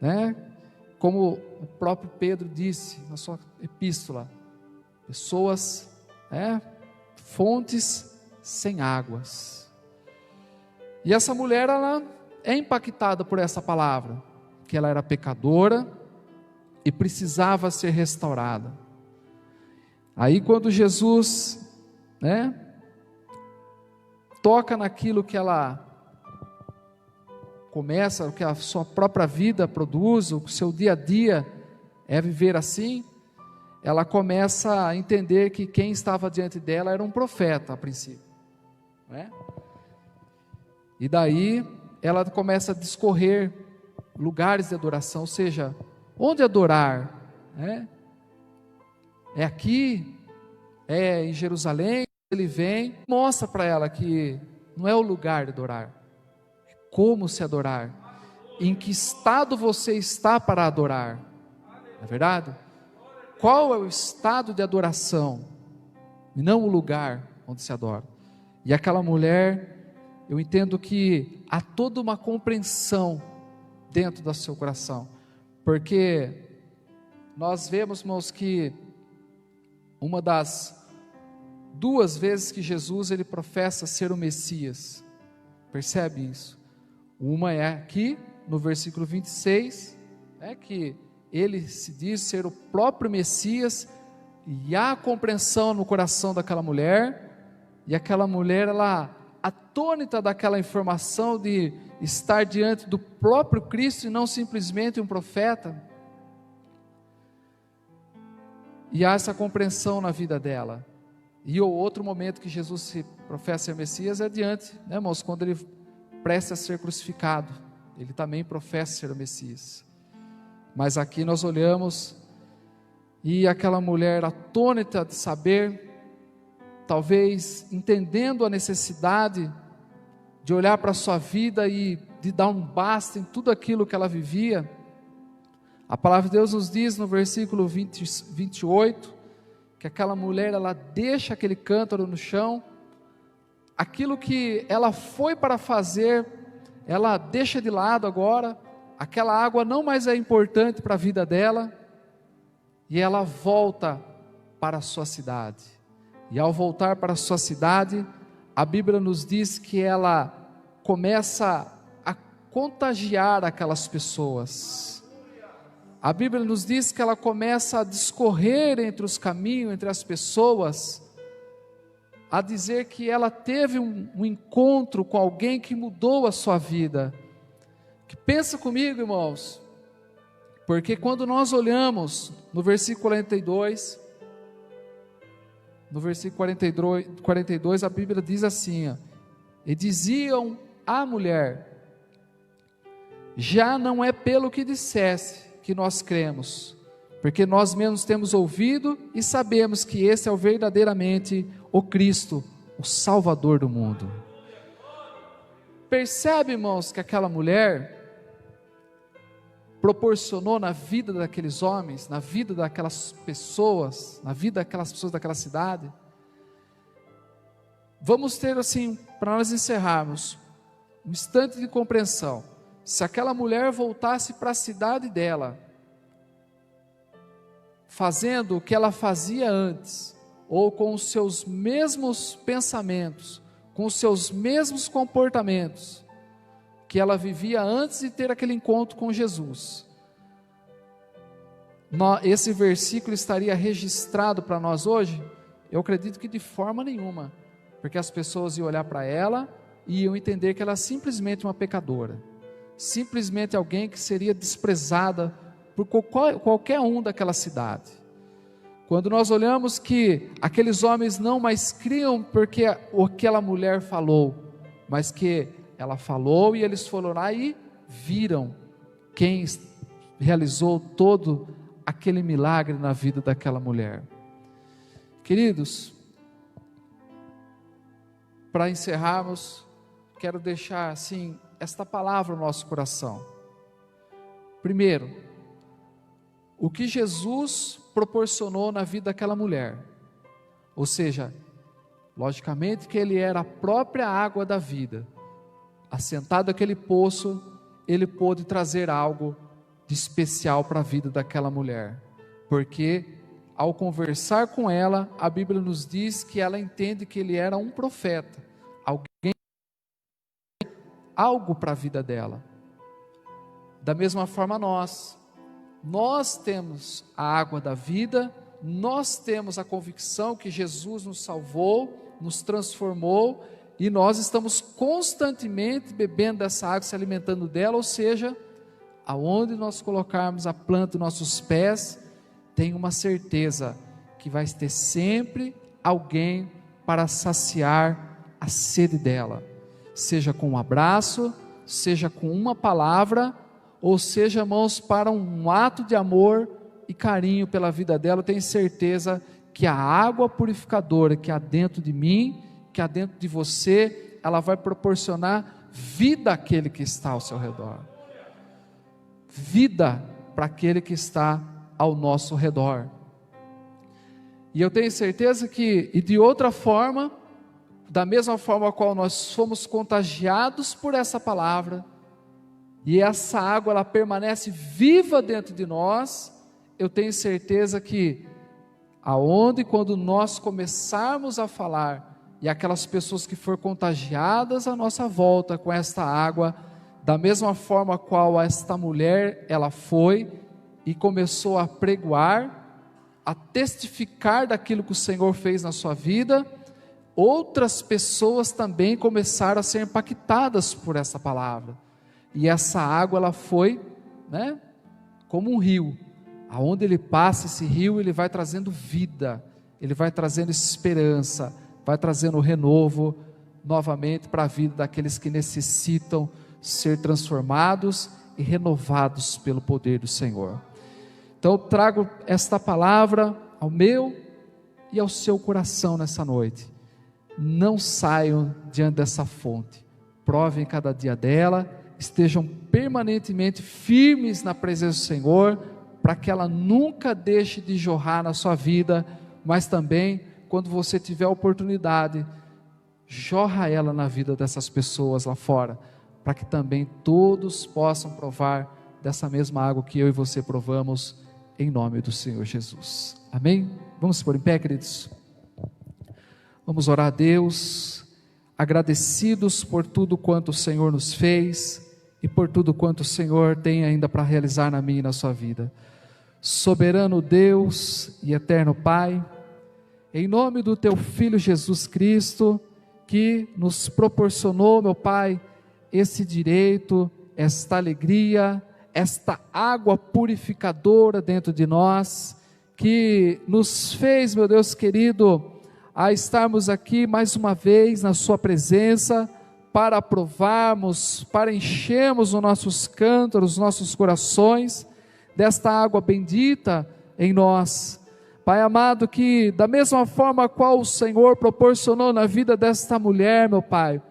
né? Como o próprio Pedro disse na sua epístola, pessoas, fontes sem águas. E essa mulher, ela é impactada por essa palavra, que ela era pecadora e precisava ser restaurada. Aí quando Jesus, toca naquilo que ela começa, o que a sua própria vida produz, o seu dia a dia é viver assim, ela começa a entender que quem estava diante dela era um profeta a princípio, E daí ela começa a discorrer lugares de adoração, ou seja, onde adorar? É aqui? É em Jerusalém? Ele vem, mostra para ela que não é o lugar de adorar, é como se adorar, em que estado você está para adorar, não é verdade? Qual é o estado de adoração, e não o lugar onde se adora. E aquela mulher, eu entendo que há toda uma compreensão dentro do seu coração, porque nós vemos, irmãos, que uma das 2 vezes que Jesus ele professa ser o Messias, percebe isso? Uma é aqui no versículo 26, que ele se diz ser o próprio Messias, e há a compreensão no coração daquela mulher, e aquela mulher, ela atônita daquela informação de estar diante do próprio Cristo e não simplesmente um profeta, e há essa compreensão na vida dela. E o outro momento que Jesus se professa ser Messias é diante, irmãos, quando ele presta a ser crucificado, ele também professa ser o Messias. Mas aqui nós olhamos, e aquela mulher atônita de saber, talvez entendendo a necessidade de olhar para a sua vida e de dar um basta em tudo aquilo que ela vivia, a palavra de Deus nos diz no versículo 28, que aquela mulher, ela deixa aquele cântaro no chão, aquilo que ela foi para fazer, ela deixa de lado agora, aquela água não mais é importante para a vida dela, e ela volta para a sua cidade. E ao voltar para a sua cidade, a Bíblia nos diz que ela começa a contagiar aquelas pessoas. A Bíblia nos diz que ela começa a discorrer entre os caminhos, entre as pessoas, a dizer que ela teve um encontro com alguém que mudou a sua vida. Que pensa comigo, irmãos, porque quando nós olhamos no versículo 42, a Bíblia diz assim, ó, e diziam à mulher: já não é pelo que disseste que nós cremos, porque nós mesmos temos ouvido e sabemos que esse é verdadeiramente o Cristo, o Salvador do mundo. Percebe, irmãos, que aquela mulher proporcionou na vida daqueles homens, na vida daquelas pessoas, na vida daquelas pessoas daquela cidade. Vamos ter assim, para nós encerrarmos, um instante de compreensão. Se aquela mulher voltasse para a cidade dela, fazendo o que ela fazia antes, ou com os seus mesmos pensamentos, com os seus mesmos comportamentos, que ela vivia antes de ter aquele encontro com Jesus, esse versículo estaria registrado para nós hoje? Eu acredito que de forma nenhuma, porque as pessoas iam olhar para ela e iam entender que ela é simplesmente uma pecadora, simplesmente alguém que seria desprezada por qualquer um daquela cidade. Quando nós olhamos que aqueles homens não mais criam porque aquela mulher falou, mas que ela falou e eles foram lá e viram quem realizou todo aquele milagre na vida daquela mulher. Queridos, para encerrarmos, quero deixar assim esta palavra no nosso coração. Primeiro, o que Jesus proporcionou na vida daquela mulher, ou seja, logicamente que ele era a própria água da vida. Assentado naquele poço, ele pôde trazer algo de especial para a vida daquela mulher, porque ao conversar com ela, a Bíblia nos diz que ela entende que ele era um profeta, alguém, algo para a vida dela. Da mesma forma nós temos a água da vida, nós temos a convicção que Jesus nos salvou, nos transformou, e nós estamos constantemente bebendo dessa água, se alimentando dela, ou seja, aonde nós colocarmos a planta dos nossos pés, tem uma certeza que vai ter sempre alguém para saciar a sede dela, seja com um abraço, seja com uma palavra, ou seja, irmãos, para um ato de amor e carinho pela vida dela. Eu tenho certeza que a água purificadora que há dentro de mim, que há dentro de você, ela vai proporcionar vida àquele que está ao seu redor, vida para aquele que está ao nosso redor. E eu tenho certeza que, e de outra forma, da mesma forma a qual nós fomos contagiados por essa palavra, e essa água ela permanece viva dentro de nós, eu tenho certeza que aonde quando nós começarmos a falar, e aquelas pessoas que foram contagiadas à nossa volta com esta água, da mesma forma a qual esta mulher ela foi e começou a pregoar, a testificar daquilo que o Senhor fez na sua vida, outras pessoas também começaram a ser impactadas por essa palavra. E essa água ela foi, como um rio. Aonde ele passa esse rio, ele vai trazendo vida, ele vai trazendo esperança, vai trazendo renovo novamente para a vida daqueles que necessitam ser transformados e renovados pelo poder do Senhor. Então eu trago esta palavra ao meu e ao seu coração nessa noite. Não saiam diante dessa fonte, provem cada dia dela, estejam permanentemente firmes na presença do Senhor, para que ela nunca deixe de jorrar na sua vida, mas também, quando você tiver a oportunidade, jorra ela na vida dessas pessoas lá fora, para que também todos possam provar dessa mesma água que eu e você provamos, em nome do Senhor Jesus. Amém. Amém? Vamos se pôr em pé, queridos. Vamos orar a Deus, agradecidos por tudo quanto o Senhor nos fez e por tudo quanto o Senhor tem ainda para realizar na minha e na sua vida. Soberano Deus e eterno Pai, em nome do Teu Filho Jesus Cristo, que nos proporcionou, meu Pai, esse direito, esta alegria, esta água purificadora dentro de nós, que nos fez, meu Deus querido, a estarmos aqui mais uma vez na Sua presença, para provarmos, para enchermos os nossos cântaros, os nossos corações, desta água bendita em nós. Pai amado, que da mesma forma a qual o Senhor proporcionou na vida desta mulher, meu Pai,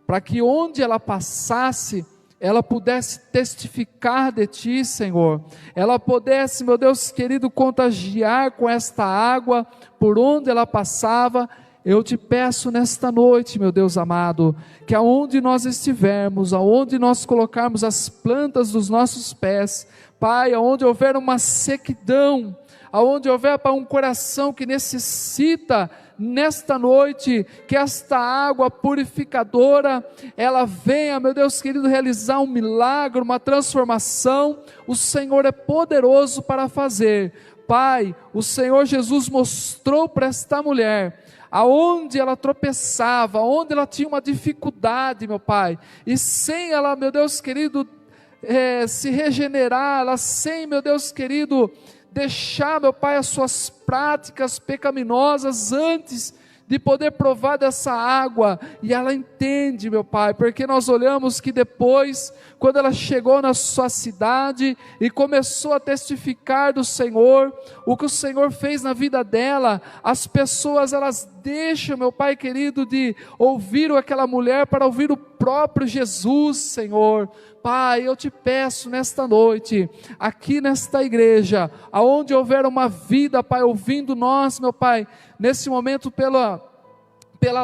para que onde ela passasse, ela pudesse testificar de Ti, Senhor, ela pudesse, meu Deus querido, contagiar com esta água, por onde ela passava. Eu te peço nesta noite, meu Deus amado, que aonde nós estivermos, aonde nós colocarmos as plantas dos nossos pés, Pai, aonde houver uma sequidão, aonde houver para um coração que necessita, nesta noite, que esta água purificadora, ela venha, meu Deus querido, realizar um milagre, uma transformação. O Senhor é poderoso para fazer. Pai, o Senhor Jesus mostrou para esta mulher, aonde ela tropeçava, aonde ela tinha uma dificuldade, meu Pai, e sem ela, meu Deus querido, se regenerar, ela sem, meu Deus querido, deixar, meu Pai, as suas práticas pecaminosas antes de poder provar dessa água, e ela entende, meu Pai, porque nós olhamos que depois, quando ela chegou na sua cidade e começou a testificar do Senhor, o que o Senhor fez na vida dela, as pessoas, elas deixam, meu Pai querido, de ouvir aquela mulher para ouvir o próprio Jesus, Senhor. Pai, eu te peço nesta noite, aqui nesta igreja, aonde houver uma vida, Pai, ouvindo nós, meu Pai, nesse momento pela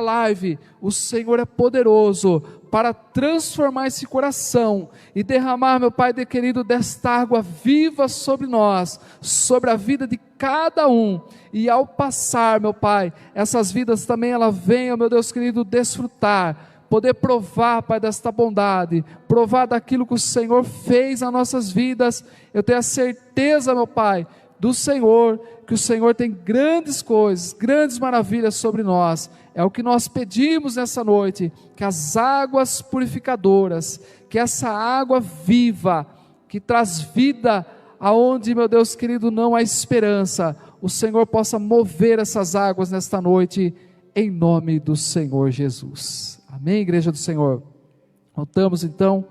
live, o Senhor é poderoso para transformar esse coração e derramar, meu Pai querido, desta água viva sobre nós, sobre a vida de cada um, e ao passar, meu Pai, essas vidas também, ela venha, meu Deus querido, desfrutar, poder provar, Pai, desta bondade, provar daquilo que o Senhor fez nas nossas vidas. Eu tenho a certeza, meu Pai, do Senhor, que o Senhor tem grandes coisas, grandes maravilhas sobre nós. É o que nós pedimos nessa noite, que as águas purificadoras, que essa água viva, que traz vida aonde, meu Deus querido, não há esperança, o Senhor possa mover essas águas nesta noite, em nome do Senhor Jesus. Amém, igreja do Senhor? Contamos então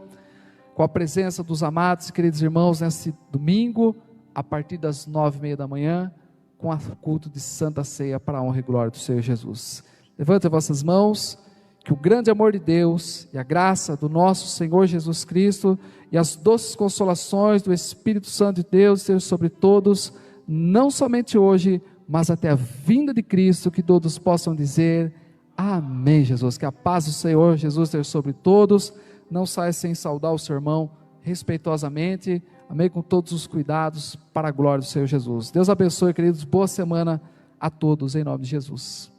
com a presença dos amados e queridos irmãos neste domingo, a partir das 9h30 da manhã, com o culto de Santa Ceia para a honra e glória do Senhor Jesus. Levantem vossas mãos, que o grande amor de Deus e a graça do nosso Senhor Jesus Cristo e as doces consolações do Espírito Santo de Deus estejam sobre todos, não somente hoje, mas até a vinda de Cristo, que todos possam dizer amém, Jesus. Que a paz do Senhor Jesus esteja sobre todos. Não saia sem saudar o seu irmão respeitosamente, amém, com todos os cuidados para a glória do Senhor Jesus. Deus abençoe, queridos, boa semana a todos, em nome de Jesus.